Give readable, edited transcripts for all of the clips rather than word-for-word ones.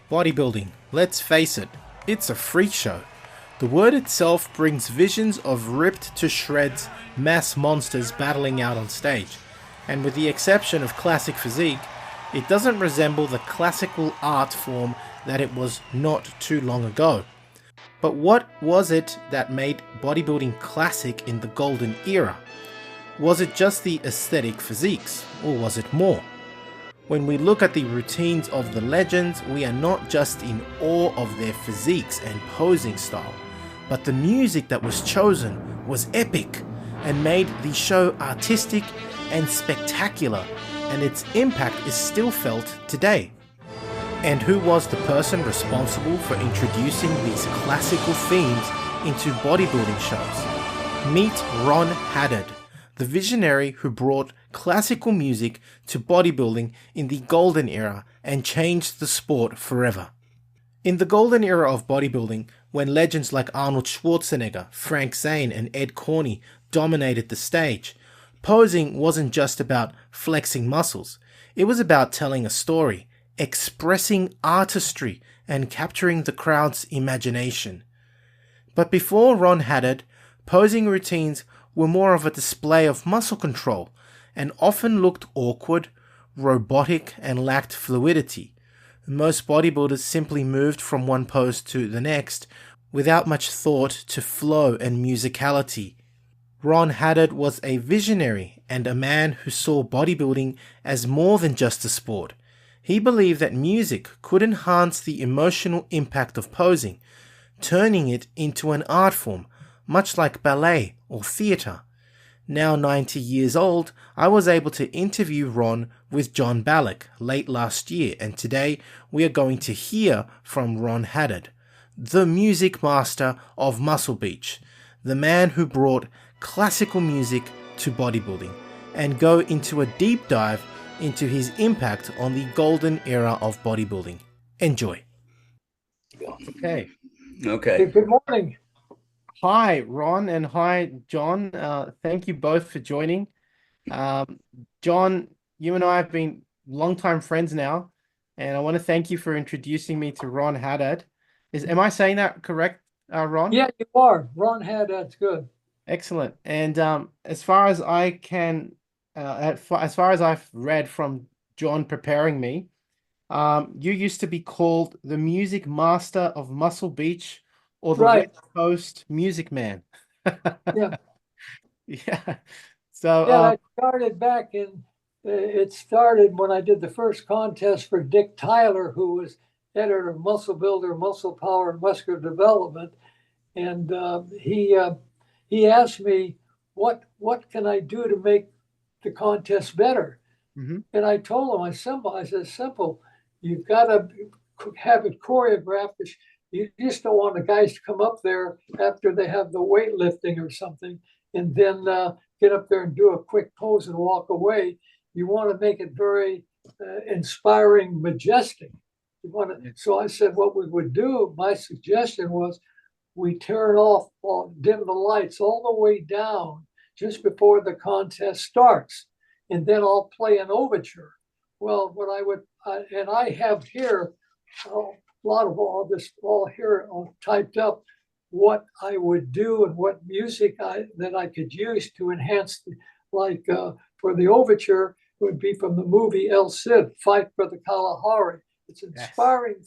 Bodybuilding, let's face it, it's a freak show. The word itself brings visions of ripped to shreds mass monsters battling out on stage, and with the exception of classic physique, it doesn't resemble the classical art form that it was not too long ago. But what was it that made bodybuilding classic in the golden era? Was it just the aesthetic physiques, or was it more? When we look at the routines of the legends, we are not just in awe of their physiques and posing style, but the music that was chosen was epic and made the show artistic and spectacular, and its impact is still felt today. And who was the person responsible for introducing these classical themes into bodybuilding shows? Meet Ron Haddad, the visionary who brought classical music to bodybuilding in the golden era and changed the sport forever. In the golden era of bodybuilding, when legends like Arnold Schwarzenegger, Frank Zane, and Ed Corney dominated the stage, posing wasn't just about flexing muscles, it was about telling a story, expressing artistry, and capturing the crowd's imagination. But before Ron Haddad, posing routines were more of a display of muscle control and often looked awkward, robotic, and lacked fluidity. Most bodybuilders simply moved from one pose to the next without much thought to flow and musicality. Ron Haddad was a visionary and a man who saw bodybuilding as more than just a sport. He believed that music could enhance the emotional impact of posing, turning it into an art form, much like ballet or theatre. Now 90 years old, I was able to interview Ron with John Balik late last year, and today we are going to hear from Ron Haddad, the music master of Muscle Beach, the man who brought classical music to bodybuilding, and go into a deep dive into his impact on the golden era of bodybuilding. Enjoy. Okay. Hey, good morning. Hi, Ron, and hi, John. Thank you both for joining. John, you and I have been longtime friends now, and I want to thank you for introducing me to Ron Haddad. Am I saying that correct, Ron? Yeah, you are. Ron Haddad, that's good. Excellent. And as far as I can, as far as I've read from John preparing me, you used to be called the music master of Muscle Beach, or the Right. West Coast Music Man. Yeah. Yeah. So, Yeah, I started back in, it started when I did the first contest for Dick Tyler, who was editor of Muscle Builder, Muscle Power, and Muscular Development. And he asked me, what can I do to make the contest better? mhm. And I told him, I said, simple. You've got to have it choreographed. You just don't want the guys to come up there after they have the weightlifting or something and then get up there and do a quick pose and walk away. You want to make it very inspiring, majestic. You want to, so I said, what we would do, my suggestion was we turn off, dim the lights all the way down just before the contest starts. And then I'll play an overture. Well, what I would, and I have here a lot of all this all here typed up what I would do and what music that I could use to enhance, for the overture, it would be from the movie El Cid, Fight for the Kalahari. It's an inspiring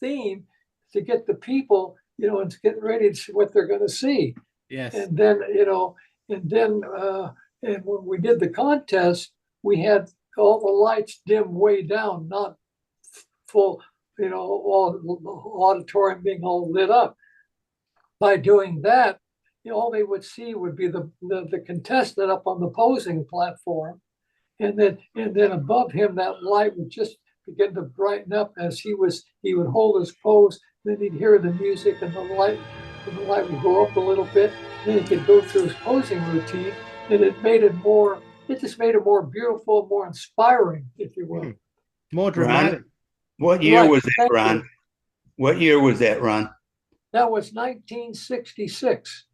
theme to get the people, and getting ready to see what they're going to see. Yes. And then, and when we did the contest, we had all the lights dim way down, not full, all the auditorium being all lit up. By doing that, all they would see would be the contestant up on the posing platform. And then above him, that light would just begin to brighten up as he would hold his pose. Then he'd hear the music and the light would go up a little bit. Then he could go through his posing routine, and it just made it more beautiful, more inspiring, if you will. More dramatic. Ron, what year was that, Ron? What year was that, Ron? That was 1966.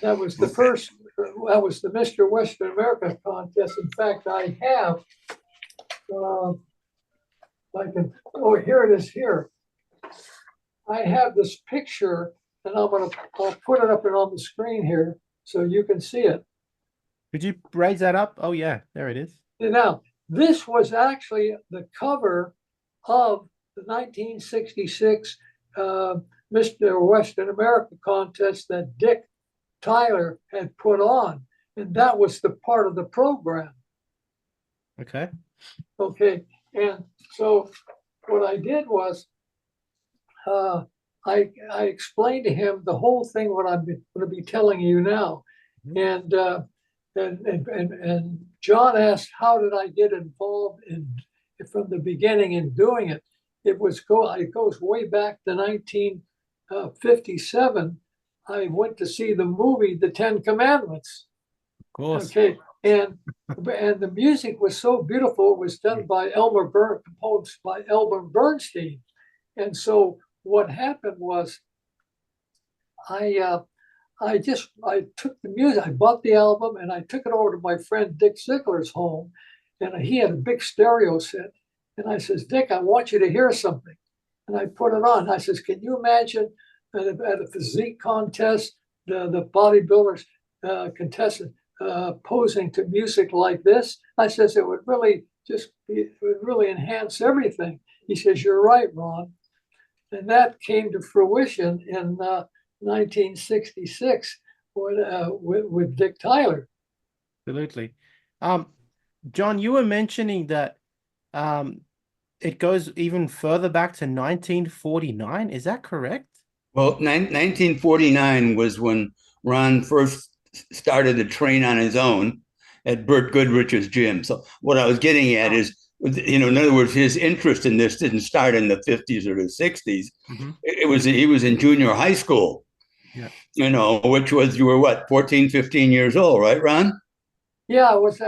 That was the first, that was the Mr. Western America contest. In fact, I have Oh, here it is here. I have this picture, and I'll put it up on the screen here so you can see it. Could you raise that up? Oh yeah, there it is. Now, this was actually the cover of the 1966 Mr. Western America contest that Dick Tyler had put on, and that was the part of the program. Okay. Okay, and so what I did was I explained to him the whole thing, what I'm going to be telling you now. And John asked, how did I get involved from the beginning in doing it? It goes way back to 1957. I went to see the movie, The Ten Commandments. Of course. Okay, and the music was so beautiful. It was done by composed by Elmer Bernstein. And so what happened was I took the music, I bought the album, and I took it over to my friend Dick Ziegler's home, and he had a big stereo set. And I says, Dick, I want you to hear something. And I put it on. I says, can you imagine at a physique contest, the bodybuilders contestant posing to music like this? I says, it would really enhance everything. He says, you're right, Ron. And that came to fruition in 1966 with Dick Tyler. Absolutely. John, you were mentioning that it goes even further back to 1949. Is that correct? Well, 1949 was when Ron first started to train on his own at Burt Goodrich's gym. So what I was getting at is, in other words, his interest in this didn't start in the 50s or the 60s. Mm-hmm. He was in junior high school, yeah. Which was, you were what, 14, 15 years old, right, Ron? Yeah, was in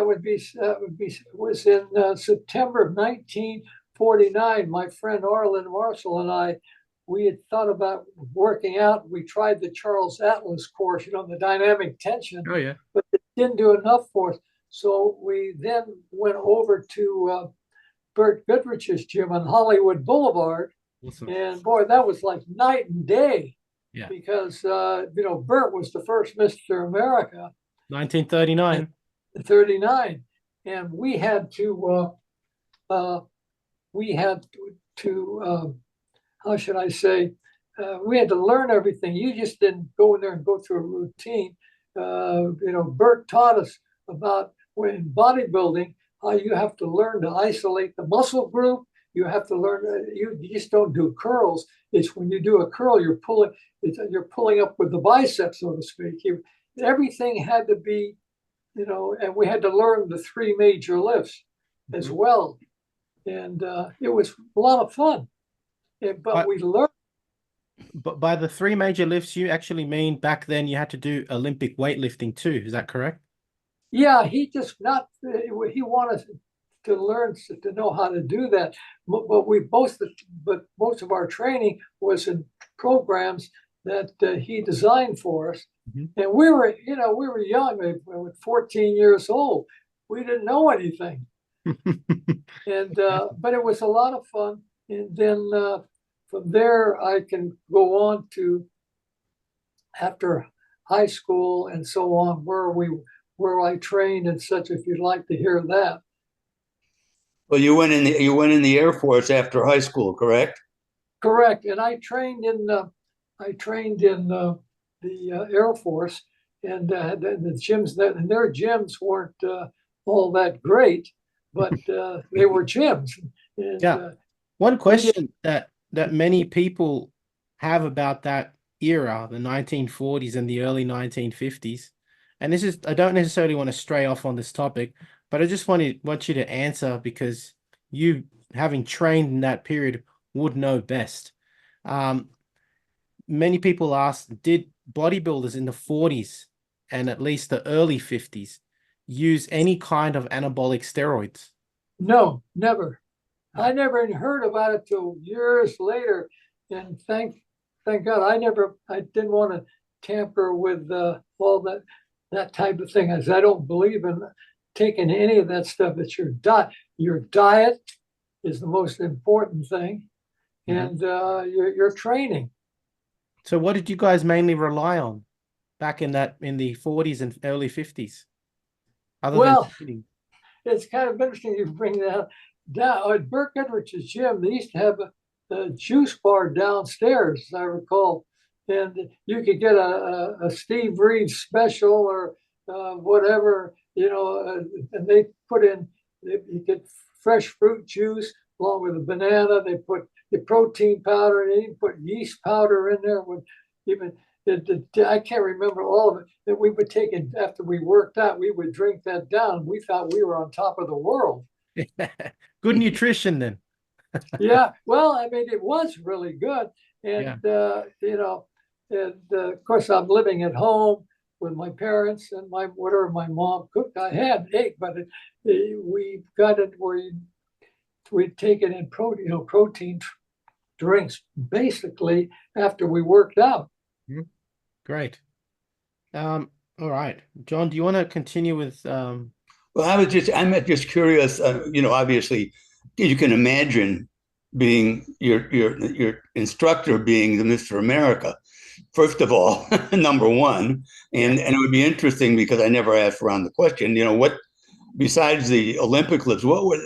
September of 1949. My friend Arlen Marshall and I, we had thought about working out. We tried the Charles Atlas course, the dynamic tension. Oh yeah. But it didn't do enough for us. So we then went over to Burt Goodrich's gym on Hollywood Boulevard. Awesome. And boy, that was like night and day. Yeah. Because Burt was the first Mr. America. 1939. 39, and we had to how should I say? We had to learn everything. You just didn't go in there and go through a routine. Burt taught us about in bodybuilding how you have to learn to isolate the muscle group. You have to learn. You just don't do curls. It's when you do a curl, you're pulling up with the biceps, so to speak. Everything had to be, and we had to learn the three major lifts as well. And it was a lot of fun. But we learned. But by the three major lifts, you actually mean back then you had to do Olympic weightlifting too. Is that correct? Yeah, he wanted to learn to know how to do that. But most of our training was in programs that he designed for us. Mm-hmm. And we were young, we were 14 years old. We didn't know anything. And but it was a lot of fun. And then from there, I can go on to after high school and so on, where I trained and such. If you'd like to hear that. Well, you went in the Air Force after high school, correct? Correct. And I trained in the Air Force, and the gyms and their gyms weren't all that great, but they were gyms. And, yeah. One question that many people have about that era, the 1940s and the early 1950s, and this is, I don't necessarily want to stray off on this topic, but I just want you to answer, because you, having trained in that period, would know best. Many people ask, did bodybuilders in the 40s and at least the early 50s use any kind of anabolic steroids? No, never. I never heard about it till years later, and thank God I didn't want to tamper with all that type of thing, as I don't believe in taking any of that stuff. It's your diet, is the most important thing, and your training. So what did you guys mainly rely on back in the 40s and early 50s? Other than training? It's kind of interesting you bring that up. Down at Burt Goodrich's gym, they used to have a juice bar downstairs, as I recall, and you could get a Steve Reeves special or whatever, and they put in, you get fresh fruit juice along with a banana. They put the protein powder, and they even put yeast powder in there. With even I can't remember all of it, that we would take it after we worked out. We would drink that down. We thought we were on top of the world. Good nutrition then. Yeah, well, I mean, it was really good. And, of course, I'm living at home with my parents, and whatever my mom cooked, I had and ate, but we got it where we'd take it in protein drinks basically after we worked out. Great. All right, John, do you want to continue with Well, I'm just curious, obviously you can imagine being your instructor being the Mr. America, first of all, number one. And it would be interesting because I never asked around the question, what, besides the Olympic lifts, what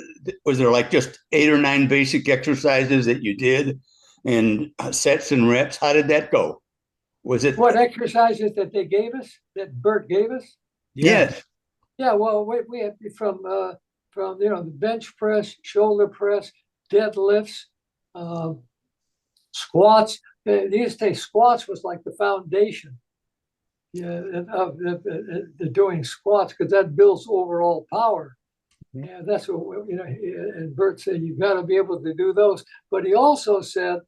was there, like just 8 or 9 basic exercises that you did and sets and reps? How did that go? Was it what exercises that they gave us, that Burt gave us? Yes. Yeah, well, we had from the bench press, shoulder press, deadlifts, squats. They used to say squats was like the foundation of the doing squats, because that builds overall power. Yeah, that's what and Burt said you got to be able to do those. But he also said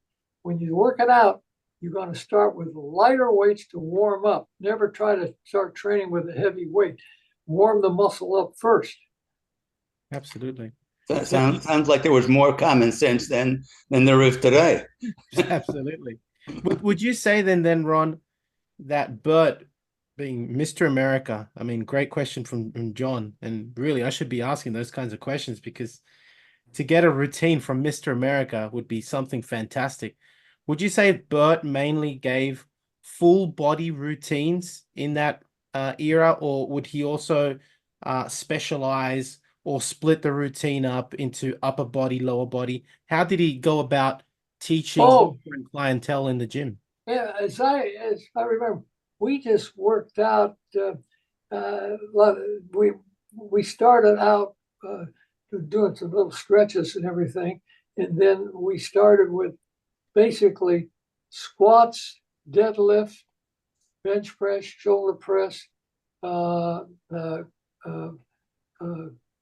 when you're working out, you're going to start with lighter weights to warm up. Never try to start training with a heavy weight. Warm the muscle up first. Absolutely. That sounds like there was more common sense than there is today. Absolutely. Would you say then, Ron, that Burt being Mr. America, I mean, great question from John, and really I should be asking those kinds of questions, because to get a routine from Mr. America would be something fantastic. Would you say Burt mainly gave full body routines in that era, or would he also specialize or split the routine up into upper body, lower body? How did he go about teaching different clientele in the gym? Yeah, as I remember, we just worked out. We started out doing some little stretches and everything, and then we started with basically squats, deadlift, bench press, shoulder press,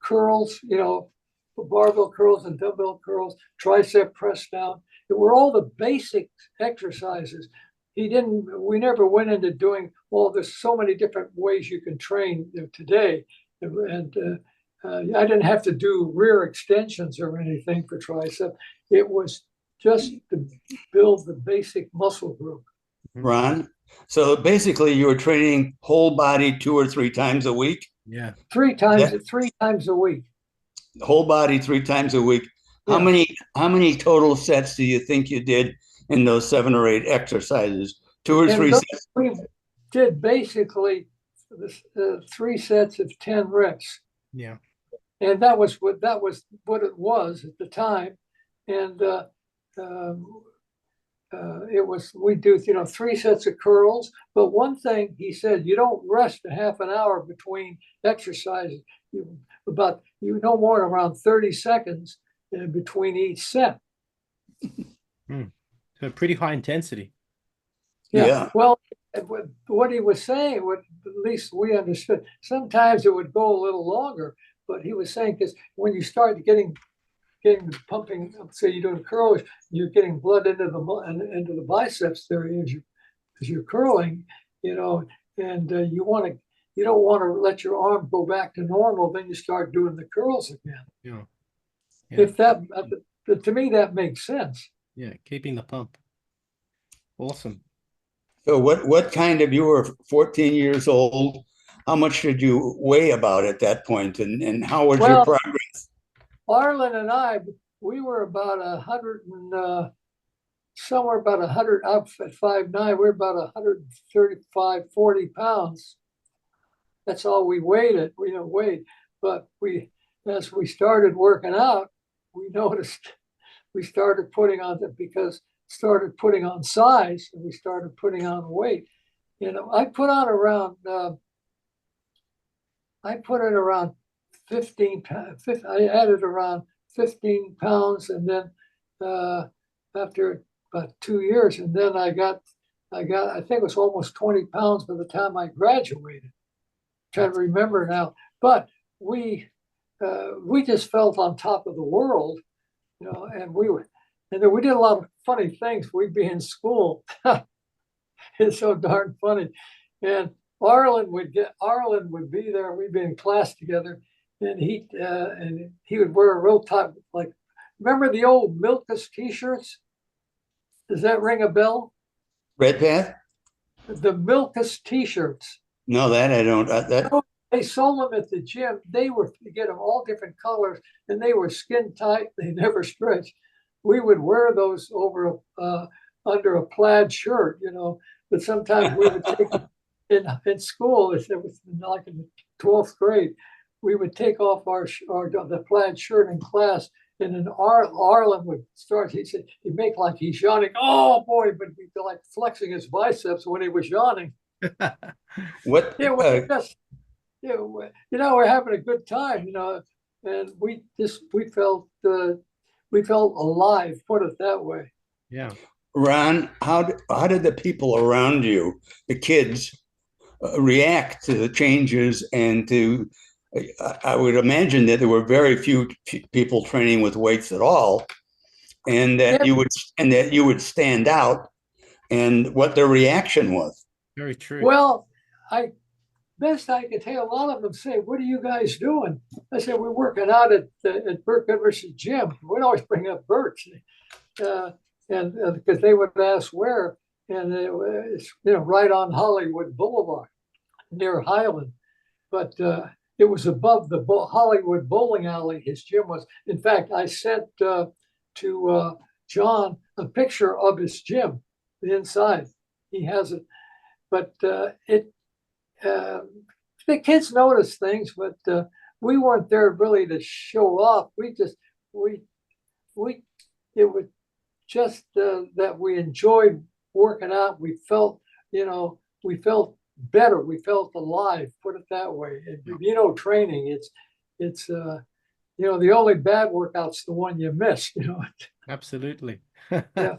curls, barbell curls and dumbbell curls, tricep press down. They were all the basic exercises. We never went into doing, there's so many different ways you can train today. And I didn't have to do rear extensions or anything for tricep. It was just to build the basic muscle group. Ron, so basically you were training whole body 2 or 3 times a week? Yeah. 3 times a week. Whole body 3 times a week. How many total sets do you think you did in those 7 or 8 exercises? 2 or 3 sets? We did basically 3 sets of 10 reps. Yeah. And that was what it was at the time. And we do 3 sets of curls. But one thing he said, you don't rest a half an hour between exercises. No more than around 30 seconds between each set. So pretty high intensity. Yeah. Well, what he was saying, at least we understood, sometimes it would go a little longer, but he was saying, because when you start getting pumping, say you're doing curls, you're getting blood into the biceps there as you're curling, and you don't want to let your arm go back to normal. Then you start doing the curls again. Yeah. If that, to me, that makes sense. Yeah, keeping the pump. Awesome. So what kind of, you were 14 years old. How much did you weigh about at that point, and how was your progress? Arlen and I, we were about 100 and somewhere about 100 up at 5'9". We're about 135, 40 pounds. That's all we weighed. But as we started working out, we noticed we started putting on size, and we started putting on weight. I put on around 15. I added around 15 pounds, and then after about 2 years, and then I think it was almost 20 pounds by the time I graduated. Trying to remember now, but we just felt on top of the world, and then we did a lot of funny things. We'd be in school. It's so darn funny. And Arlen would be there. We'd be in class together, and he would wear a real tight, like, remember the old Milkus t-shirts? Does that ring a bell? Red Path? The Milkus t-shirts. No, that I don't. They sold them at the gym. You get them all different colors, and they were skin tight. They never stretched. We would wear those over under a plaid shirt, But sometimes we would take in school. It was like in the 12th grade. We would take off the plaid shirt in class, and then Arlen would start. He'd make like he's yawning. Oh boy! But he'd be like flexing his biceps when he was yawning. What? Yeah, we're having a good time, and we felt alive. Put it that way. Yeah. Ron, how did the people around you, the kids, react to the changes and to? I would imagine that there were very few people training with weights at all, and that you would stand out, and what their reaction was. Very true. Well, best I could tell, a lot of them say, "What are you guys doing?" I said, "We're working out at Burt Goodrich's gym." We'd always bring up Burt's, and because they would ask where, and it's right on Hollywood Boulevard near Highland, but it was above the Hollywood bowling alley. His gym was. In fact, I sent to John a picture of his gym, the inside. He has it, but the kids noticed things, but we weren't there really to show off. It was just that we enjoyed working out. We felt better. We felt alive. Put it that way. Training. It's the only bad workout's the one you missed. Absolutely. Yeah.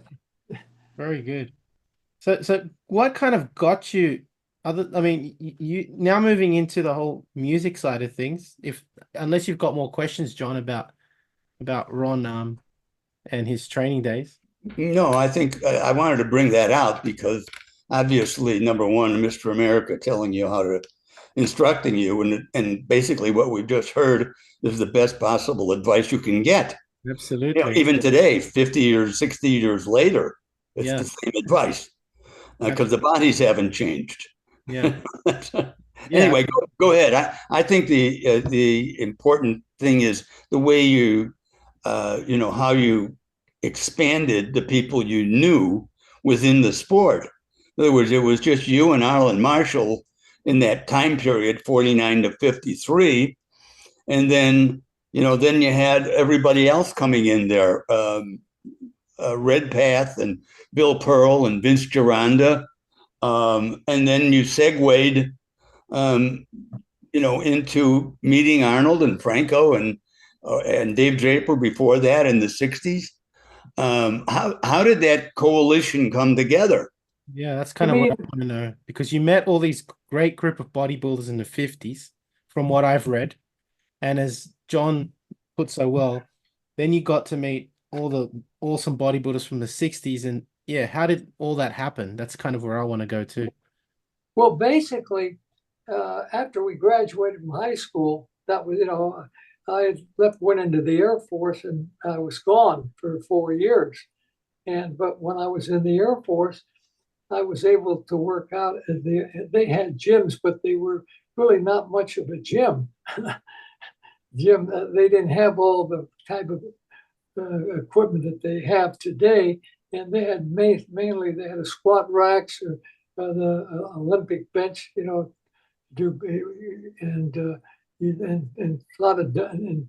Very good. So what kind of got you? You now moving into the whole music side of things. Unless you've got more questions, John, about Ron and his training days. No, I think I wanted to bring that out because obviously, number one, Mr. America telling you instructing you, and basically what we've just heard is the best possible advice you can get. Absolutely. Even today, 50 or 60 years later, it's the same advice because the bodies haven't changed. Yeah. Anyway, go ahead. I think the important thing is the way you, how you expanded the people you knew within the sport. In other words, it was just you and Arlen Marshall in that time period, 49 to 53. And then you had everybody else coming in there, Red Path and Bill Pearl and Vince Gironda. And then you segued, into meeting Arnold and Franco and Dave Draper before that in the 60s. How did that coalition come together? Yeah, that's kind of what I want to know, because you met all these great group of bodybuilders in the 50s, from what I've read. And as John put so well, then you got to meet all the awesome bodybuilders from the 60s. And yeah, how did all that happen? That's kind of where I want to go to. Well, basically, after we graduated from high school, that was, I went into the Air Force, and I was gone for 4 years. But when I was in the Air Force, I was able to work out. They had gyms, but they were really not much of a gym. They didn't have all the type of equipment that they have today. And they had mainly they had a squat racks or the Olympic bench, do and a lot of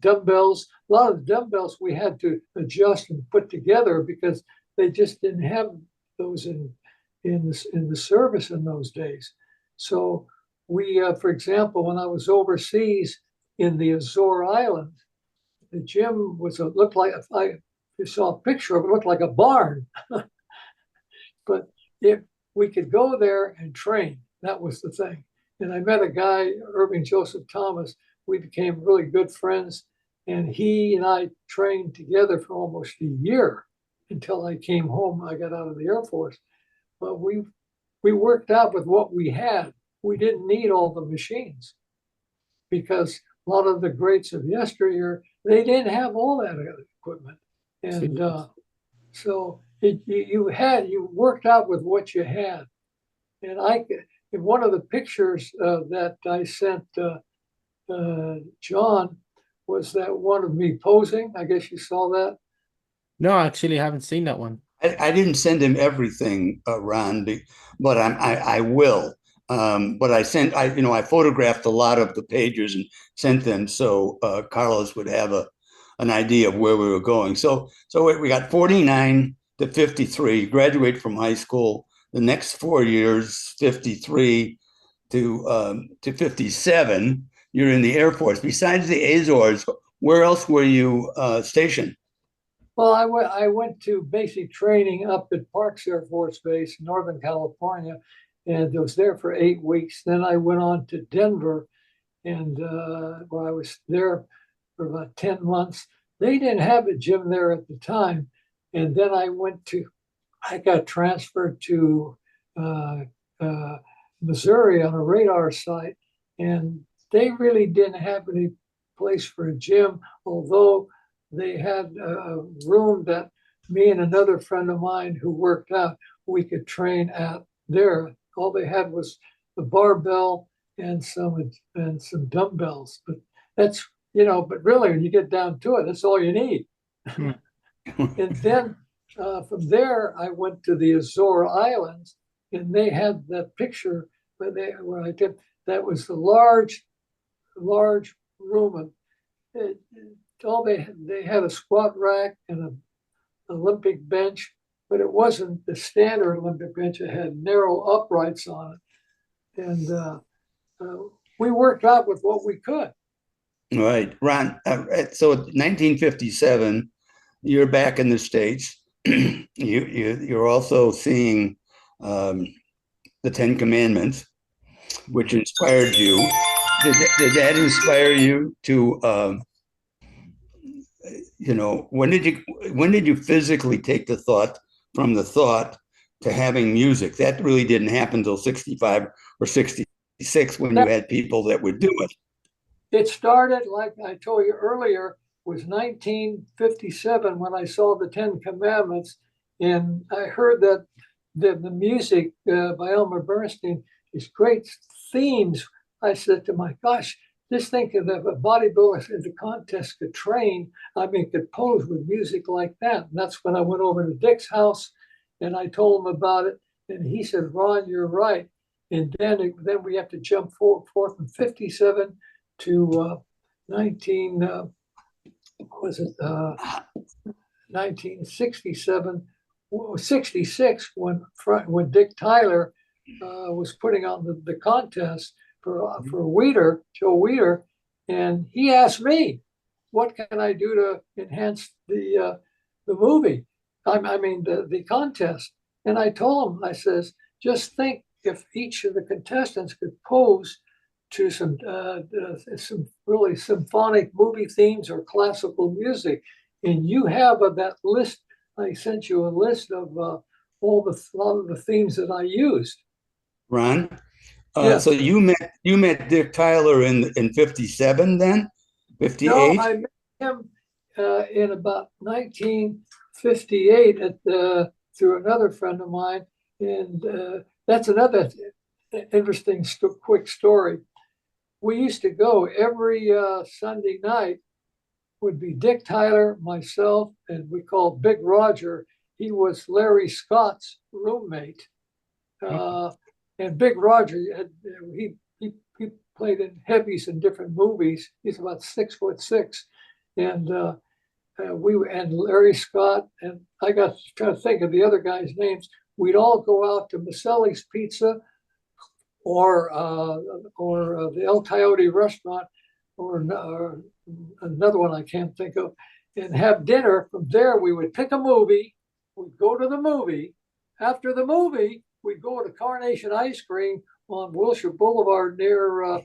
dumbbells. A lot of the dumbbells we had to adjust and put together because they just didn't have those in the service in those days. So we, for example, when I was overseas in the Azore Islands, the gym looked like, if you saw a picture of it, looked like a barn. But if we could go there and train, that was the thing. And I met a guy, Irving Joseph Thomas. We became really good friends. And he and I trained together for almost a year until I came home. I got out of the Air Force. But we worked out with what we had. We didn't need all the machines because a lot of the greats of yesteryear, they didn't have all that equipment. And so you worked out with what you had. And in one of the pictures that I sent John was that one of me posing. I guess you saw that. No, I actually haven't seen that one. I didn't send him everything, Ron, but I will. But I photographed a lot of the pages and sent them so Carlos would have an idea of where we were going. So we got 49 to 53, graduate from high school. The next 4 years, 53 to 57, you're in the Air Force. Besides the Azores, where else were you stationed? Well, I went to basic training up at Parks Air Force Base, Northern California, and I was there for 8 weeks. Then I went on to Denver, and where I was there for about 10 months. They didn't have a gym there at the time. And then I got transferred to Missouri on a radar site, and they really didn't have any place for a gym, although they had a room that me and another friend of mine who worked out, we could train at there. All they had was the barbell and some dumbbells. But that's, but really when you get down to it, that's all you need. And then from there, I went to the Azore Islands, and they had that picture where I did. That was the large room. They had a squat rack and an Olympic bench, but it wasn't the standard Olympic bench. It had narrow uprights on it, and we worked out with what we could. Right, Ron. So 1957, you're back in the States. You're also seeing the Ten Commandments, which inspired you. Did that inspire you to? When did you physically take the thought to having music? That really didn't happen until 65 or 66 when you had people that would do it. It started, like I told you earlier, was 1957 when I saw the Ten Commandments, and I heard that the music by Elmer Bernstein is great themes. I said to my gosh, just think of a bodybuilder in the contest could train, could pose with music like that. And that's when I went over to Dick's house and I told him about it. And he said, Ron, you're right. And then we have to jump forward from 57 to 1967, 66, when Dick Tyler was putting on the contest for Joe Weider, and he asked me, "What can I do to enhance the movie? The contest?" And I told him, I says, "Just think if each of the contestants could pose to some really symphonic movie themes or classical music, and you have that list. I sent you a list of a lot of the themes that I used." Ron, Yeah. So you met Dick Tyler in 57, then 58? No, I met him in about 1958 through another friend of mine, and that's another interesting quick story. We used to go every Sunday night. would be Dick Tyler, myself, and we called Big Roger. He was Larry Scott's roommate. And Big Roger, he played in heavies in different movies. He's about 6'6", and and Larry Scott, and I got trying to think of the other guys' names. We'd all go out to Maselli's Pizza, or the El Coyote restaurant, or another one I can't think of, and have dinner. From there, we would pick a movie. We'd go to the movie. After the movie, we'd go to Carnation Ice Cream on Wilshire Boulevard near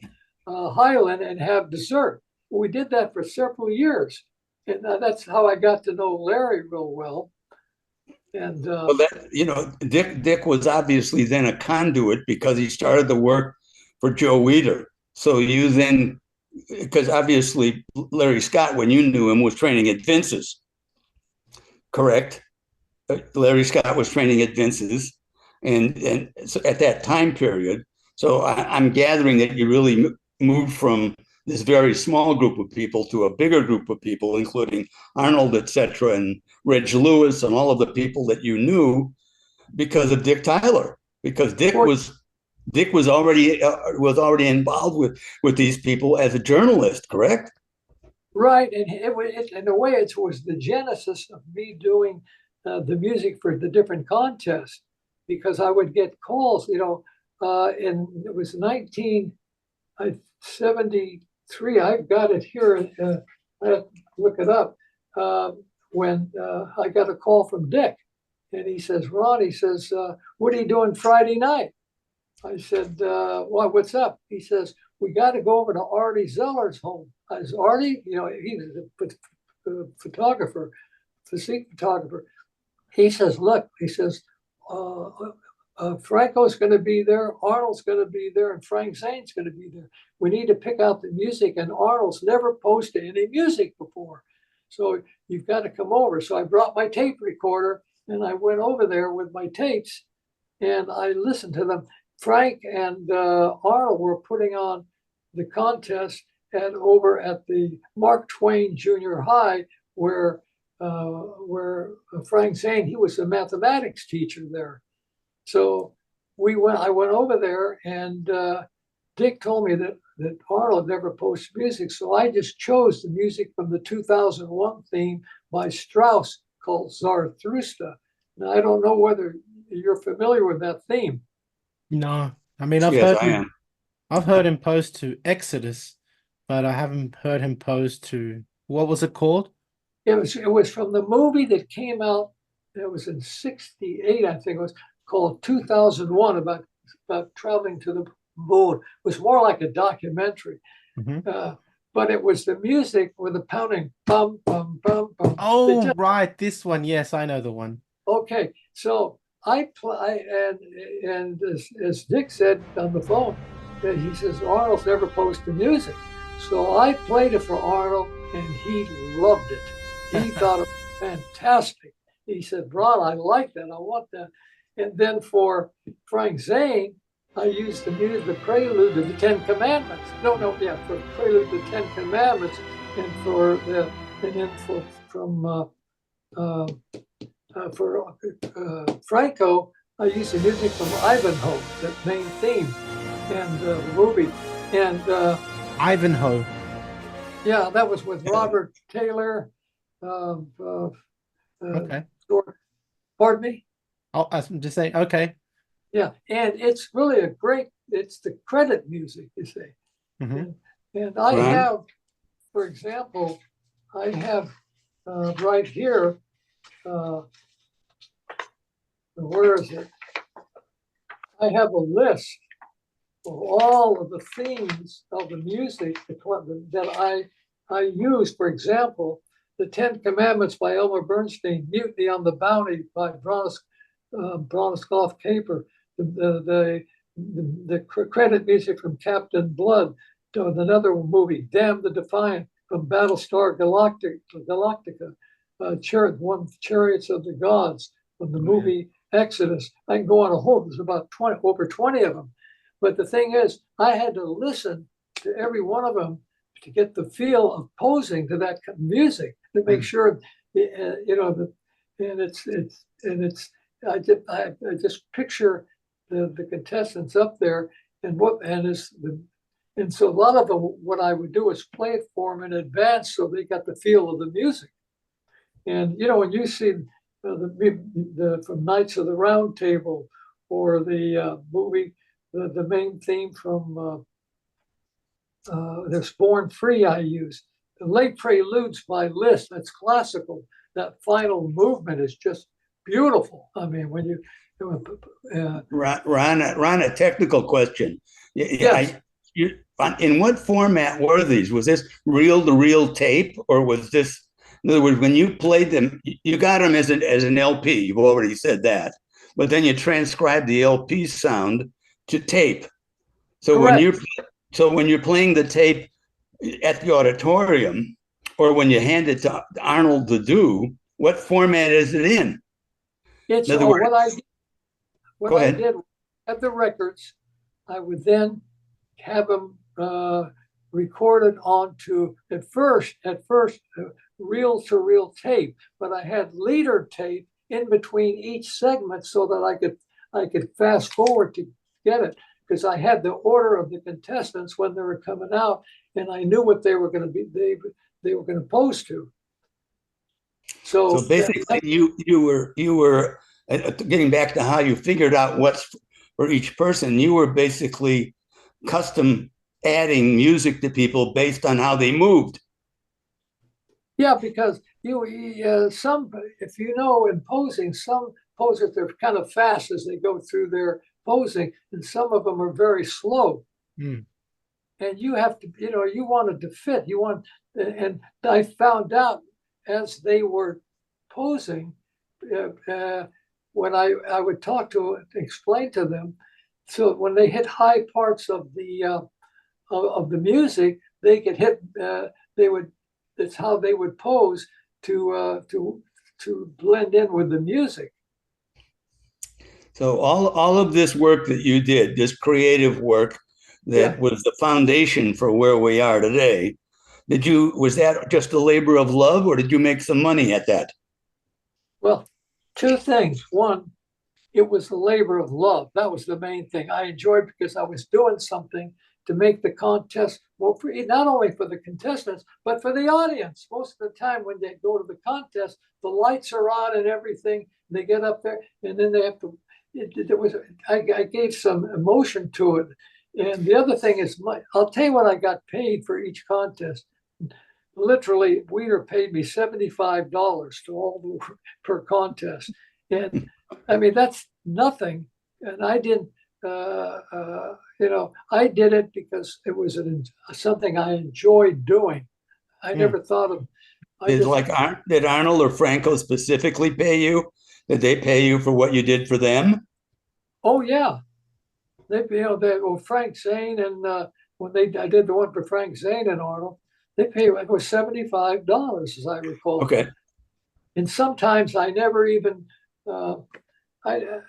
Highland and have dessert. We did that for several years. And that's how I got to know Larry real well. And well, Dick was obviously then a conduit because he started the work for Joe Weider. So you then, because obviously Larry Scott, when you knew him, was training at Vince's, correct? Larry Scott was training at Vince's, and so at that time period. So I'm gathering that you really moved from this very small group of people to a bigger group of people, including Arnold, etc., and Reg Lewis, and all of the people that you knew because of Dick Tyler. Because Dick was already involved with these people as a journalist, correct? Right, and in a way, it was the genesis of me doing the music for the different contests, because I would get calls, and it was 1973. I've got it here. I have to look it up. When I got a call from Dick, and he says, "Ron," he says, "what are you doing Friday night?" I said, "Well, what's up?" He says, "We got to go over to Artie Zeller's home." I said, "Artie, he's a photographer, physique photographer." He says, "Look," he says, "Franco's going to be there, Arnold's going to be there, and Frank Zane's going to be there. We need to pick out the music, and Arnold's never posted any music before. So you've got to come over." So I brought my tape recorder, and I went over there with my tapes, and I listened to them. Frank and Arnold were putting on the contest over at the Mark Twain Junior High, where Frank Zane, he was a mathematics teacher there. So I went over there, and Dick told me that Arnold never posted music. So I just chose the music from the 2001 theme by Strauss called Zarathustra. Now, I don't know whether you're familiar with that theme. No, I mean, I've heard him pose to Exodus, but I haven't heard him pose to, what was it called? It was from the movie that came out. It was in '68, I think it was, called 2001, about traveling to the moon. It was more like a documentary. Mm-hmm. But it was the music with the pounding, bum, bum, bum, bum. Oh, right, this one. Yes, I know the one. Okay, so I play, and as Dick said on the phone, that he says Arnold's never posted music. So I played it for Arnold, and he loved it. He thought it was fantastic. He said, "Ron, I like that. I want that." And then for Frank Zane, I used the prelude to the Ten Commandments. For prelude to the Ten Commandments, and for Franco, I used the music from Ivanhoe, that main theme, and the movie. And Ivanhoe. Yeah, that was with Robert Taylor. Okay. Pardon me? Oh, I'm just saying, okay. Yeah, and it's really it's the credit music, you see. Mm-hmm. And I have, for example, right here, where is it? I have a list of all of the themes of the music that I use. For example, the Ten Commandments by Elmer Bernstein, Mutiny on the Bounty by Bronislaw Kaper, the credit music from Captain Blood, to another movie, Damn the Defiant from Battlestar Galactica, Chariots of the Gods from the movie Exodus. I can go on a whole, there's about over 20 of them. But the thing is, I had to listen to every one of them to get the feel of posing to that music, to make sure, I just picture the contestants up there, and so a lot of them, what I would do is play it for them in advance so they got the feel of the music. And when you see the from Knights of the Round Table, or the movie, the main theme from this Born Free, I use the late preludes by Liszt. That's classical. That final movement is just beautiful. I mean, when you Ron, a technical question. Yes. In what format were these? Was this reel-to-reel tape, or was this, in other words, when you played them, you got them as an LP? You've already said that, but then you transcribed the LP sound to tape. So Correct. when you're playing the tape at the auditorium, or when you hand it to Arnold to do, what format is it in? It's In other words, what I did at the records. I would then have them recorded onto at first reel-to-reel tape, but I had leader tape in between each segment so that I could fast forward to get it, because I had the order of the contestants when they were coming out, and I knew what they were going to be. They were going to pose to. So basically, you were getting back to how you figured out what's for each person. You were basically custom adding music to people based on how they moved. Yeah, because some, if in posing, some posers, they're kind of fast as they go through their posing, and some of them are very slow. Mm. And you have to, you wanted to fit. And I found out as they were posing, when I would talk to explain to them, so when they hit high parts of the music, they could hit. That's how they would pose to blend in with the music. So all of this work that you did, this creative work that was the foundation for where we are today, was that just a labor of love, or did you make some money at that? Well, two things. One, it was a labor of love. That was the main thing. I enjoyed because I was doing something to make the contest more free, not only for the contestants, but for the audience. Most of the time when they go to the contest, the lights are on and everything. They get up there, and then they have to, I gave some emotion to it. And the other thing is, I'll tell you what I got paid for each contest. Literally, Wiener paid me $75 per contest. And I mean, that's nothing. And I didn't, I did it because it was something I enjoyed doing. I never thought of. Did Arnold or Franco specifically pay you? Did they pay you for what you did for them? Oh yeah, Frank Zane, and when I did the one for Frank Zane and Arnold, they paid. It was $75, as I recall. Okay. And sometimes I never even. I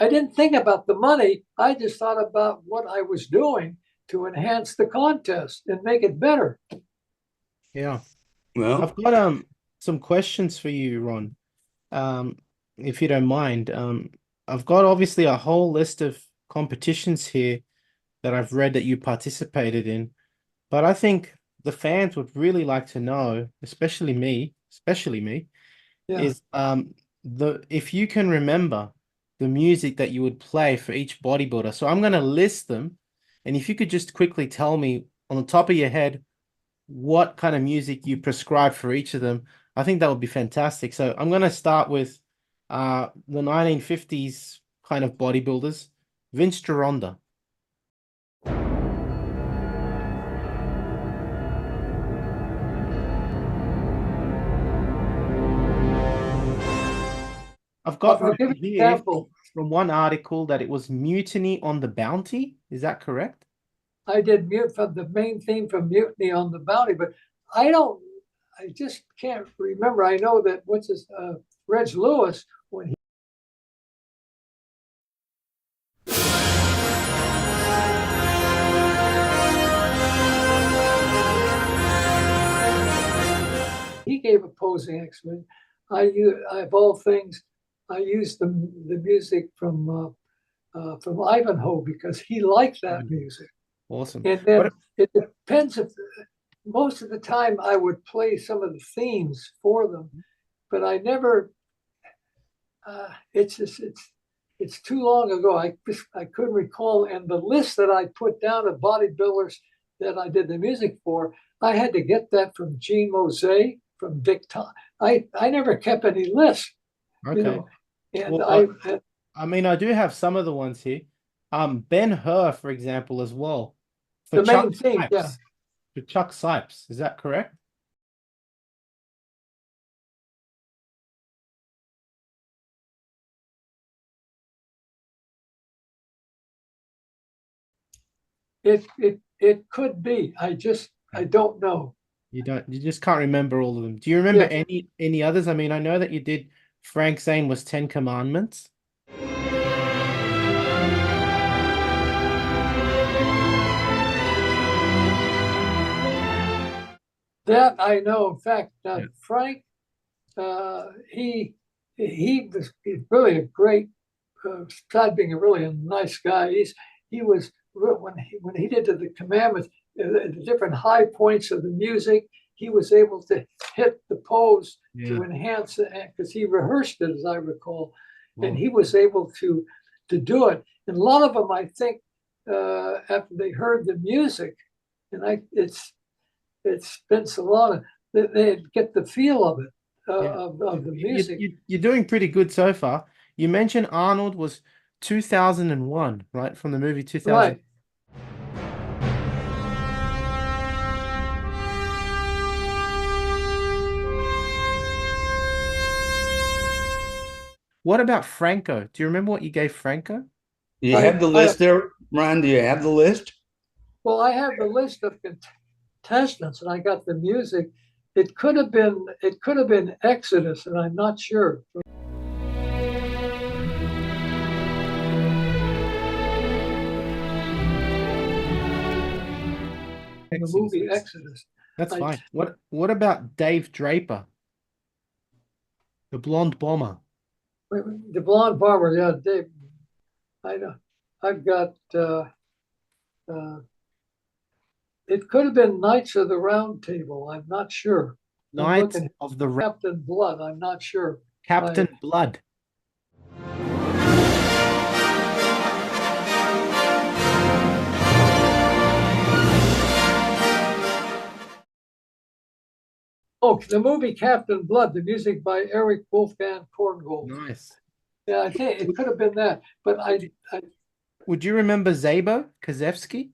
didn't think about the money. I just thought about what I was doing to enhance the contest and make it better. Yeah. Well, I've got some questions for you, Ron. If you don't mind. I've got obviously a whole list of competitions here that I've read that you participated in, but I think the fans would really like to know, especially me, is if you can remember the music that you would play for each bodybuilder. So I'm going to list them, and if you could just quickly tell me on the top of your head what kind of music you prescribe for each of them, I think that would be fantastic. So I'm going to start with the 1950s kind of bodybuilders. Vince Gironda. I've got I'll give an example. From one article that it was Mutiny on the Bounty. Is that correct? I did the main theme from Mutiny on the Bounty, but I just can't remember. I know that Reg Lewis, when he gave a posing explanation. Of all things, I used the music from Ivanhoe because he liked that music. Awesome. And then it depends if most of the time I would play some of the themes for them, but I never. It's too long ago. I couldn't recall. And the list that I put down of bodybuilders that I did the music for, I had to get that from Gene Mosé, from Dick Tom. I never kept any list. Okay. You know? And Well, I mean, I do have some of the ones here. Ben-Hur, for example, as well. For the Chuck main thing, Sipes. yeah. For Chuck Sipes, is that correct? It could be. I don't know. You just can't remember all of them. Do you remember Yeah. any others? I mean, I know that you did. Frank Zane was 10 Commandments. That I know. In fact, Yeah. Frank, he's really a great. Besides being a really nice guy, he was when he did the commandments, the different high points of the music, he was able to hit the pose to enhance it because he rehearsed it, as I recall, and he was able to do it. And a lot of them, I think, after they heard the music, and it's been so long, they get the feel of it, of the music. You're doing pretty good so far. You mentioned Arnold was 2001, right? From the movie 2000. Right. What about Franco? Do you remember what you gave Franco? Do you have the list there, Ron? Do you have the list? Well, I have the list of contestants, and I got the music. It could have been Exodus, and I'm not sure. The movie Exodus. That's fine. What about Dave Draper? The blonde bomber. The blonde bomber, yeah, Dave. I know. I've got. It could have been Knights of the Round Table. I'm not sure. Knights of the Captain Blood. I'm not sure. Captain Blood. Oh, the movie Captain Blood, the music by Eric Wolfgang Korngold. Nice. Yeah, I think it could have been that, but I Would you remember Zabo Kazevsky?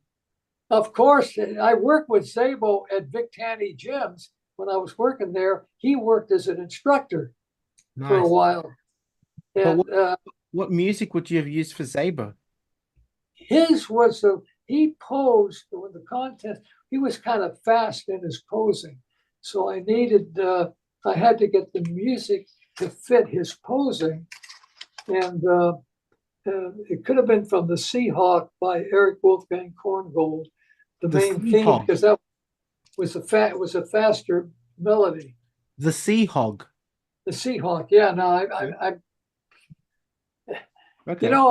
Of course, I worked with Zabo at Vic Tanny Gyms when I was working there. He worked as an instructor for a while. And what music would you have used for Zabo? His was he posed with the contest. He was kind of fast in his posing, so I had to get the music to fit his posing, and it could have been from the Seahawk by Eric Wolfgang Korngold, the main theme, because that was a faster melody. The Seahawk. The Seahawk, yeah. No, Okay. You know,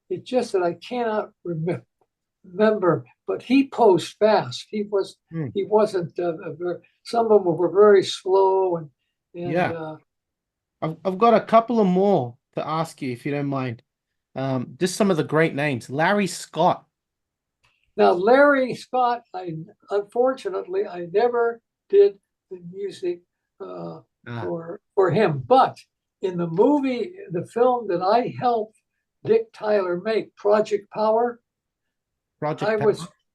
it's just that I cannot remember. But he posed fast. He wasn't. Some of them were very slow, and yeah. I've got a couple of more to ask you if you don't mind. Just some of the great names. Larry Scott. Now, Larry Scott, unfortunately I never did the music for him, but in the film that I helped Dick Tyler make, Project Power,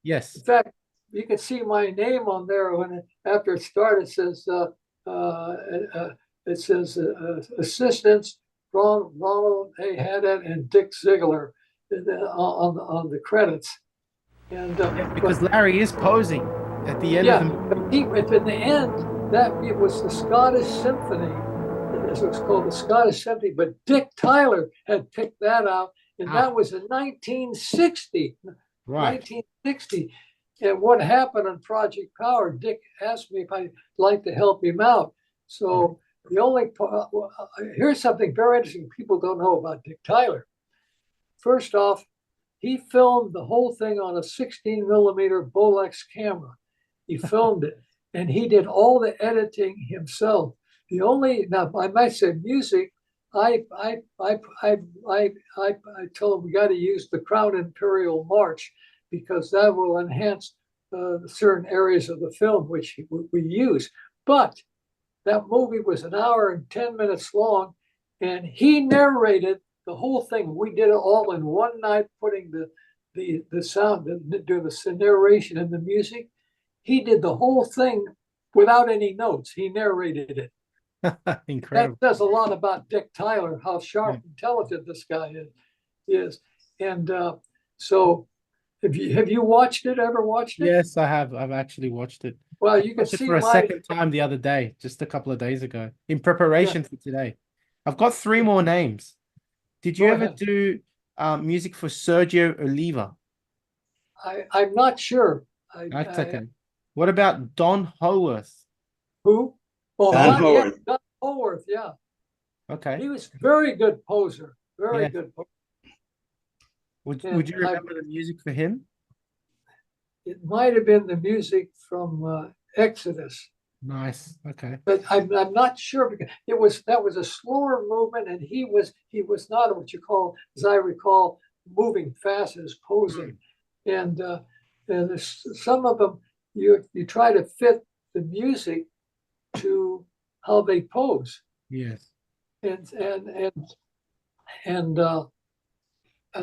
yes. In fact, you can see my name on there after it started. It says assistants Ronald A. Haddad and Dick Ziegler on the credits. And because Larry is posing at the end of the movie. But in the end, it was the Scottish Symphony. It was called the Scottish Symphony, but Dick Tyler had picked that out, and that was in 1960. Right. 1960. And what happened on Project Power, Dick asked me if I'd like to help him out. So the only here's something very interesting people don't know about Dick Tyler. First off, he filmed the whole thing on a 16 millimeter Bolex camera. He filmed it, and he did all the editing himself. The only now I might say music. I told him we got to use the Crown Imperial March because that will enhance certain areas of the film which we use. But that movie was an hour and 10 minutes long, and he narrated the whole thing. We did it all in one night, putting the sound, doing the narration and the music. He did the whole thing without any notes. He narrated it. Incredible. That says a lot about Dick Tyler, how sharp and talented this guy is. And so have you watched it, ever watched it? Yes, I have. I've actually watched it. Well, you can Watched it see for a second time the other day, just a couple of days ago, in preparation for today. I've got 3 more names. Did you ever do music for Sergio Oliva? I'm not sure. That's okay. What about Don Howarth? Who? Oh, Don Howarth. Don Howarth, yeah. Okay. He was very good poser. Very good poser. Would you remember the music for him? It might have been the music from Exodus. Nice. Okay. But I'm not sure because that was a slower movement, and he was not what you call, as I recall, moving fast as posing. And some of them you try to fit the music to how they pose. Yes. And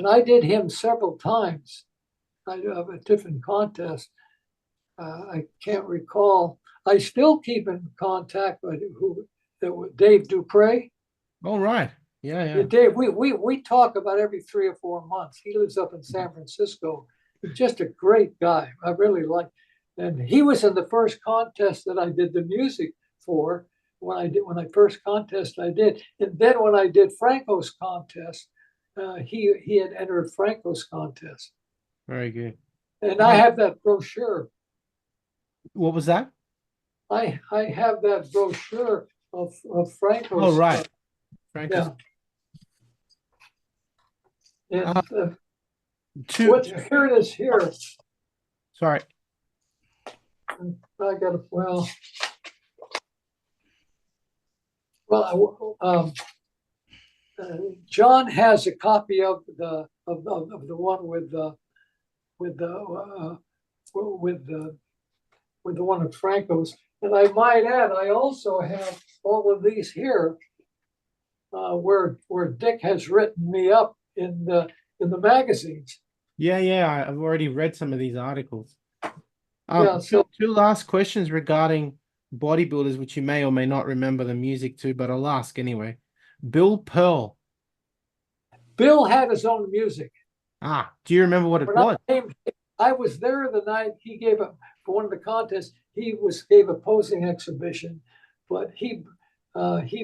I did him several times. I have a different contest. I can't recall. I still keep in contact with Dave Dupre. All right. Yeah. Dave, we talk about every 3 or 4 months. He lives up in San Francisco. He's just a great guy. I really like. And he was in the first contest that I did the music for. When I first contest I did, and then when I did Franco's contest, he had entered Franco's contest. Very good. And I have that brochure. What was that? I have that brochure of Franco's. Oh, right. Franco's. Yeah. And here it is here. Sorry. I got it. John has a copy of the one with the one of Franco's, and I might add, I also have all of these here, where Dick has written me up in the magazines. Yeah. I've already read some of these articles. So 2 last questions regarding bodybuilders, which you may or may not remember the music to, but I'll ask anyway. Bill Pearl. Bill had his own music. Do you remember what it was? I was there the night he gave up for one of the contests. He gave a posing exhibition, but he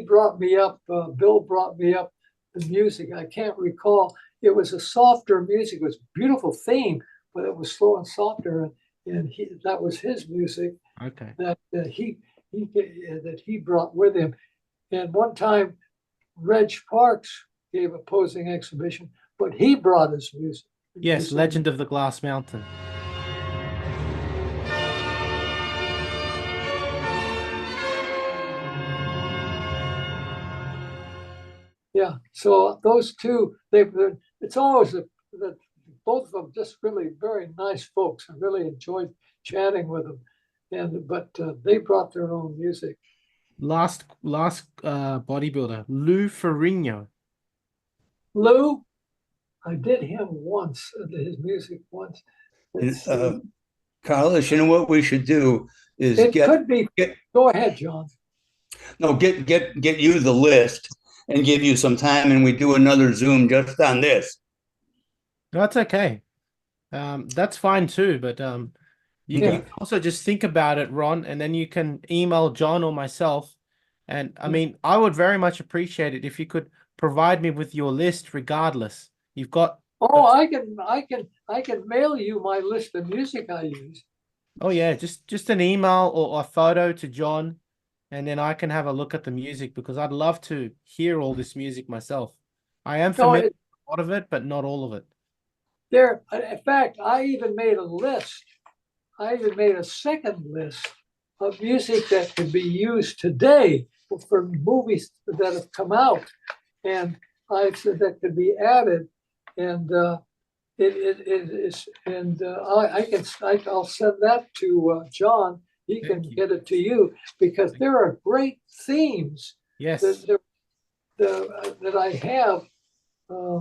brought me up. Bill brought me up the music. I can't recall. It was a softer music. It was a beautiful theme, but it was slow and softer. And that was his music. Okay. That he brought with him. And one time, Reg Parks gave a posing exhibition, but he brought his music. Yes, Legend of the Glass Mountain. Yeah, so those two, it's always both of them just really very nice folks. I really enjoyed chatting with them, but they brought their own music. Last bodybuilder, Lou Ferrigno. Lou, I did him once, his music once. Carlos, you know what we should do is go ahead, John. No, get you the list and give you some time, and we do another Zoom just on this. That's okay. That's fine too, but you can also just think about it, Ron, and then you can email John or myself. And I mean, I would very much appreciate it if you could provide me with your list regardless. You've got Oh, I can mail you my list of music I use. Oh yeah, just an email or a photo to John, and then I can have a look at the music because I'd love to hear all this music myself. I am No, familiar with a lot of it, but not all of it. in fact, I even made a list. I even made a second list of music that could be used today for movies that have come out, and I said that could be added, and it is, and I'll send that to John. He can Thank you. get it to you because there are great themes Yes, that I have. Uh,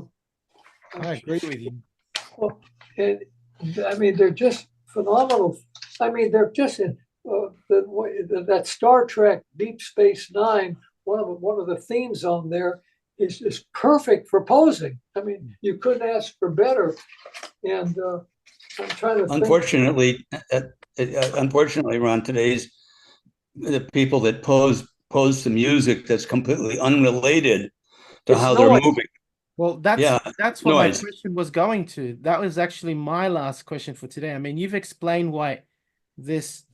I agree with you. and I mean, they're just phenomenal. I mean, they're just in that Star Trek Deep Space Nine. One of the themes on there is perfect for posing. I mean, you couldn't ask for better. And I'm trying to Unfortunately, unfortunately, Ron, today's the people that pose to music that's completely unrelated to how they're noise. moving. Well, that's what my noise. question was going to. That was actually my last question for today. I mean, you've explained why this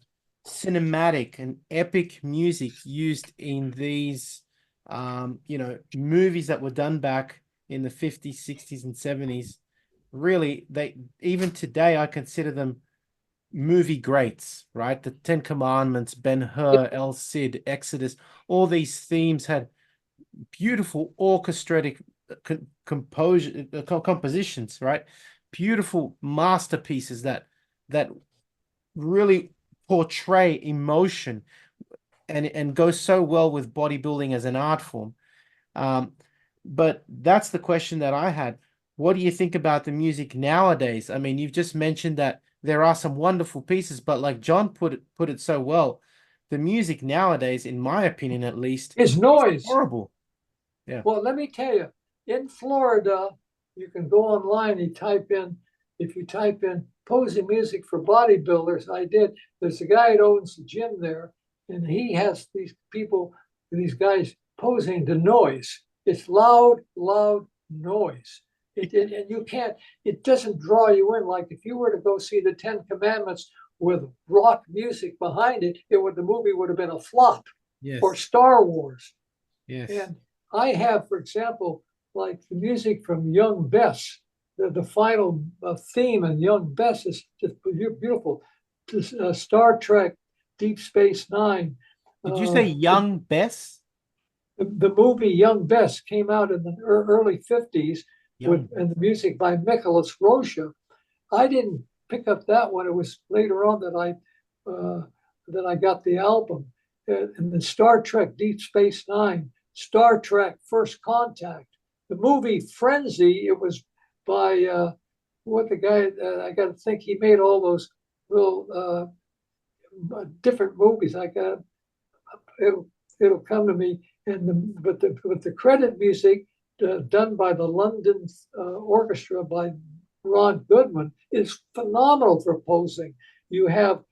cinematic and epic music used in these movies that were done back in the 50s, 60s, and 70s. Really, they even today I consider them movie greats, right? The Ten Commandments, Ben-Hur, El Cid, Exodus, all these themes had beautiful orchestrated compositions, right? Beautiful masterpieces that really portray emotion and go so well with bodybuilding as an art form. But that's the question that I had. What do you think about the music nowadays? I mean, you've just mentioned that there are some wonderful pieces, but like John put it so well, the music nowadays, in my opinion at least, is noise. horrible. Yeah. Well, let me tell you, in Florida, you can go online and if you type in posing music for bodybuilders, I did. There's a guy that owns the gym there, and he has these guys posing to noise. It's loud noise. And you can't, it doesn't draw you in. Like if you were to go see the Ten Commandments with rock music behind it, the movie would have been a flop. Yes. Or Star Wars. Yes. And I have, for example, like the music from Young Bess. The final theme in Young Bess is just beautiful. Star Trek, Deep Space Nine. Did you say Young Bess? The movie Young Bess came out in the early 50s and the music by Nicholas Rocha. I didn't pick up that one. It was later on that I got the album. And the Star Trek Deep Space Nine, Star Trek First Contact, the movie Frenzy. It was by the guy. I got to think he made all those real different movies. It'll come to me. But the credit music done by the London Orchestra by Ron Goodman is phenomenal for posing. You have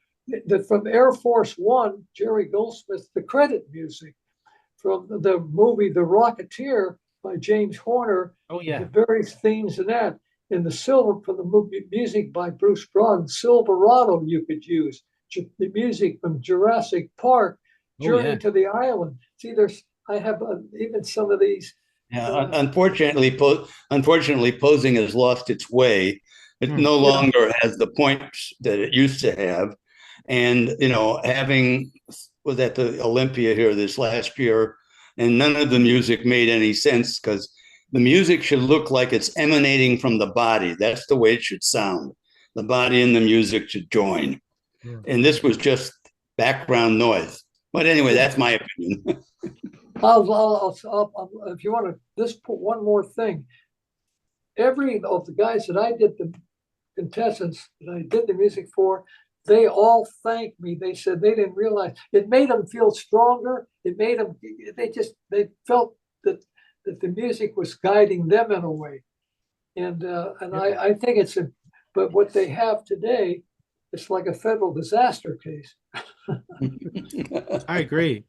from Air Force One, Jerry Goldsmith, the credit music from the movie The Rocketeer by James Horner. Oh yeah, the various themes in that. And the silver for the movie music by Bruce Brown, Silverado you could use. The music from Jurassic Park, Journey to the Island. See, I have even some of these. Yeah, unfortunately, posing has lost its way. It no longer has the points that it used to have. And, was at the Olympia here this last year, and none of the music made any sense because the music should look like it's emanating from the body. That's the way it should sound. The body and the music should join. Yeah. And this was just background noise. But anyway, that's my opinion. I'll if you want to just put one more thing. Every of the guys that I did the contestants that I did the music for, they all thanked me. They said they didn't realize it made them feel stronger. It made them. They felt that the music was guiding them in a way, and I think it's but what they have today, it's like a federal disaster case. I agree.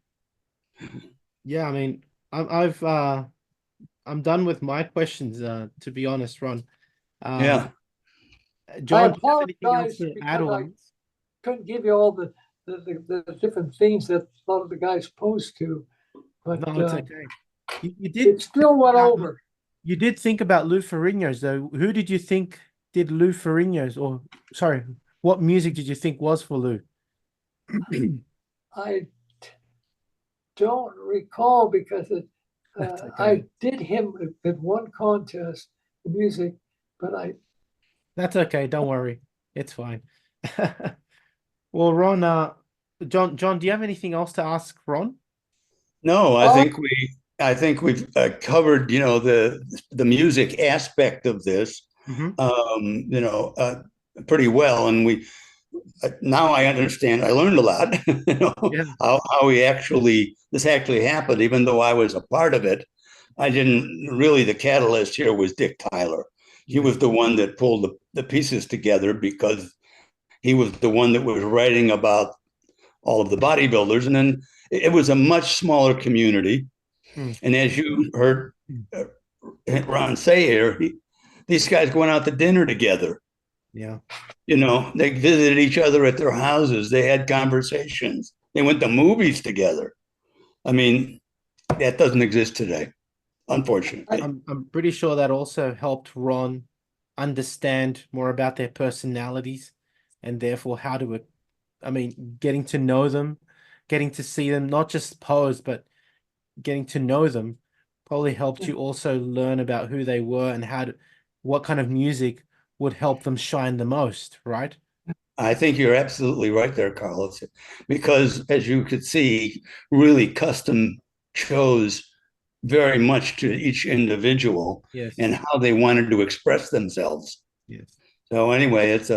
Yeah, I mean, I'm done with my questions. To be honest, Ron, Yeah. I John, do you have anything else apologize to add because I on? couldn't give you all the different themes that a lot of the guys posed to, but No, it's okay. You it did still went um, over. you did think about Lou Ferrigno's though. Who did you think did Lou Ferrigno's, or sorry, what music did you think was for Lou? I don't recall because That's okay. I did him at one contest, the music, but That's okay. Don't worry. It's fine. Well, Ron, John, do you have anything else to ask Ron? No, oh, I think we've covered, the music aspect of this, Hmm. you know, pretty well, and we now I understand. I learned a lot, Yeah. how this actually happened, even though I was a part of it. I didn't really. The catalyst here was Dick Tyler. He Yes. was the one that pulled the pieces together because he was the one that was writing about all of the bodybuilders. And then it was a much smaller community. Mm. And as you heard Ron say here, these guys went out to dinner together. Yeah. They visited each other at their houses. They had conversations. They went to movies together. I mean, that doesn't exist today, I, unfortunately. I'm pretty sure that also helped Ron understand more about their personalities and therefore how to, I mean, getting to know them, getting to see them, not just pose, but getting to know them probably helped you also learn about who they were and what kind of music would help them shine the most, right? I think you're absolutely right there, Carlos, because as you could see, really custom chose very much to each individual Yes. and how they wanted to express themselves. Yes. So anyway, it's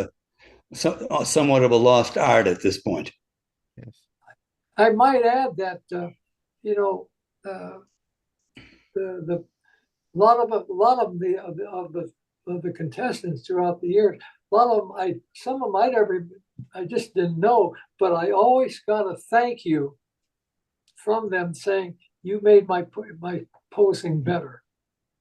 somewhat of a lost art at this point. Yes. I might add that you know uh, the a lot of the contestants throughout the years, a lot of them some of them I just didn't know, but I always got a thank you from them saying you made my posing better.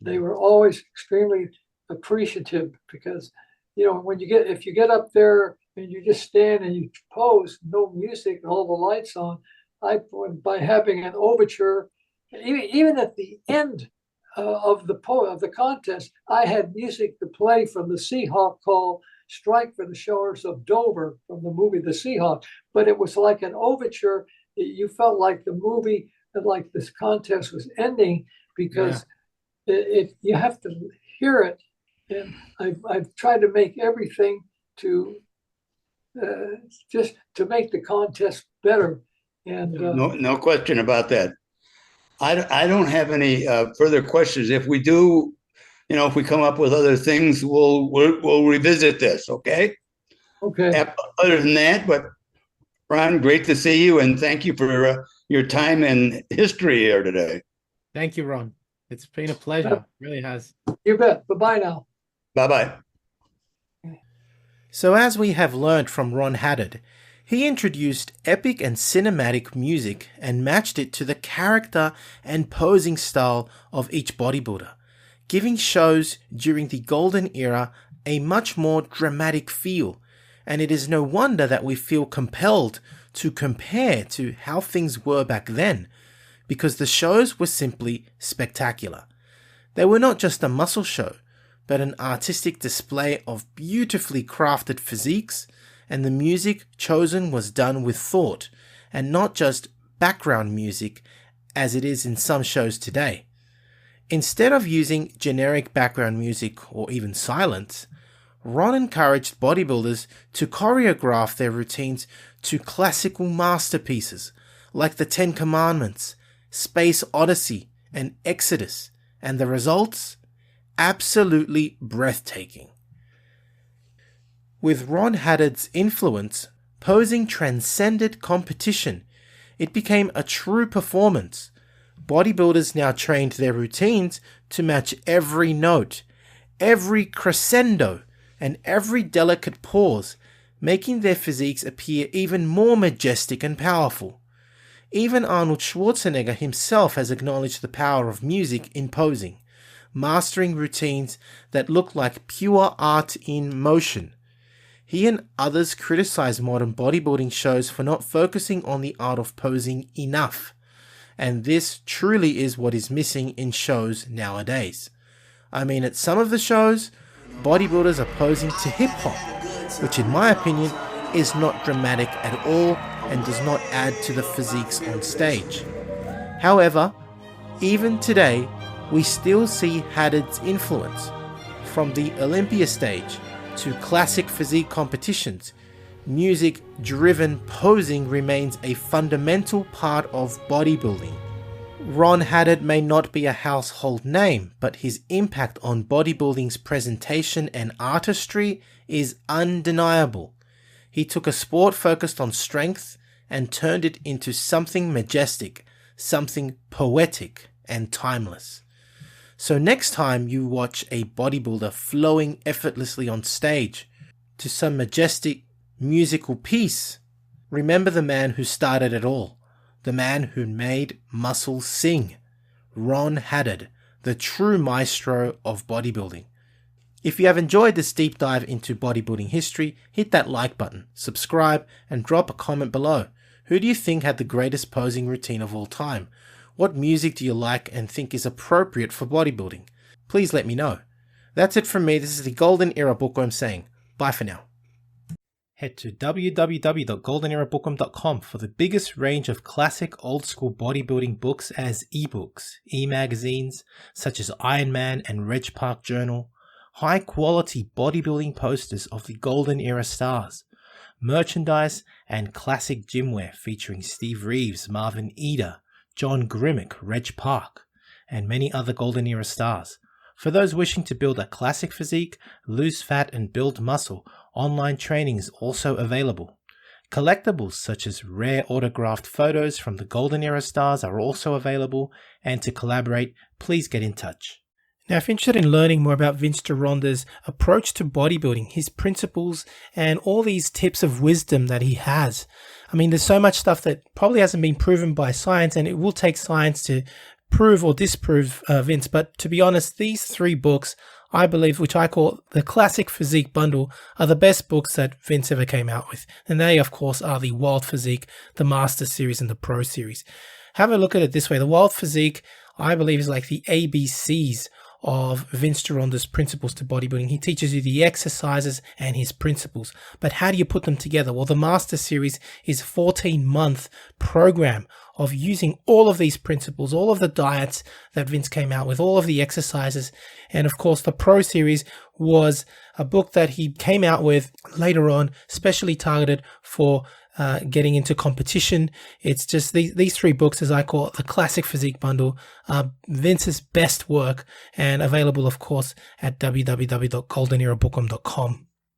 They were always extremely appreciative because when if you get up there and you just stand and you pose, no music and all the lights on, by having an overture, even at the end of the contest, I had music to play from the Seahawk called "Strike for the Shores of Dover" from the movie The Seahawk, but it was like an overture. You felt like the movie, like this contest was ending Yeah. because you have to hear it, and I've tried to make everything to just to make the contest better. And No question about that. I don't have any further questions. If we do, if we come up with other things, we'll revisit this. Okay. okay, Other than that, but Ron, great to see you, and thank you for your time and history here today. Thank you, Ron. It's been a pleasure. It really has. you bet. Bye bye now. Bye bye. So, as we have learned from Ron Haddad, he introduced epic and cinematic music and matched it to the character and posing style of each bodybuilder, giving shows during the golden era a much more dramatic feel. And it is no wonder that we feel compelled to compare to how things were back then, because the shows were simply spectacular. They were not just a muscle show, but an artistic display of beautifully crafted physiques, and the music chosen was done with thought, and not just background music as it is in some shows today. Instead of using generic background music or even silence, Ron encouraged bodybuilders to choreograph their routines to classical masterpieces like the Ten Commandments, Space Odyssey, and Exodus, and the results? Absolutely breathtaking. With Ron Haddad's influence, posing transcended competition. It became a true performance. Bodybuilders now trained their routines to match every note, every crescendo, and every delicate pause, making their physiques appear even more majestic and powerful. Even Arnold Schwarzenegger himself has acknowledged the power of music in posing, mastering routines that look like pure art in motion. He and others criticize modern bodybuilding shows for not focusing on the art of posing enough. And this truly is what is missing in shows nowadays. I mean, at some of the shows, bodybuilders are posing to hip-hop, which in my opinion is not dramatic at all and does not add to the physiques on stage. However, even today, we still see Haddad's influence. From the Olympia stage to classic physique competitions, music-driven posing remains a fundamental part of bodybuilding. Ron Haddad may not be a household name, but his impact on bodybuilding's presentation and artistry is undeniable. He took a sport focused on strength and turned it into something majestic, something poetic and timeless. So next time you watch a bodybuilder flowing effortlessly on stage to some majestic musical piece, remember the man who started it all, the man who made muscle sing, Ron Haddad, the true maestro of bodybuilding. If you have enjoyed this deep dive into bodybuilding history, hit that like button, subscribe, and drop a comment below. Who do you think had the greatest posing routine of all time? What music do you like and think is appropriate for bodybuilding? Please let me know. That's it from me. This is the Golden Era Bookworm saying bye for now. Head to www.goldenerabookworm.com for the biggest range of classic old school bodybuilding books as ebooks, e-magazines such as Iron Man and Reg Park Journal, high quality bodybuilding posters of the Golden Era stars, merchandise and classic gymwear featuring Steve Reeves, Marvin Eder, John Grimmick, Reg Park, and many other Golden Era stars. For those wishing to build a classic physique, lose fat and build muscle, online training is also available. Collectibles such as rare autographed photos from the Golden Era stars are also available, and to collaborate, please get in touch. Now, if you're interested in learning more about Vince Gironda's approach to bodybuilding, his principles, and all these tips of wisdom that he has, I mean, there's so much stuff that probably hasn't been proven by science, and it will take science to prove or disprove Vince. But to be honest, these 3 books, I believe, which I call the Classic Physique Bundle, are the best books that Vince ever came out with. And they, of course, are the Wild Physique, the Master Series, and the Pro Series. Have a look at it this way. The Wild Physique, I believe, is like the ABCs of Vince Gironda's principles to bodybuilding. He teaches you the exercises and his principles. But how do you put them together? Well, the Master Series is a 14-month program of using all of these principles, all of the diets that Vince came out with, all of the exercises. And of course, the Pro Series was a book that he came out with later on, specially targeted for getting into competition. It's just these 3 books, as I call it, the Classic Physique Bundle, are Vince's best work, and available, of course, at www.goldenerabookworm.com.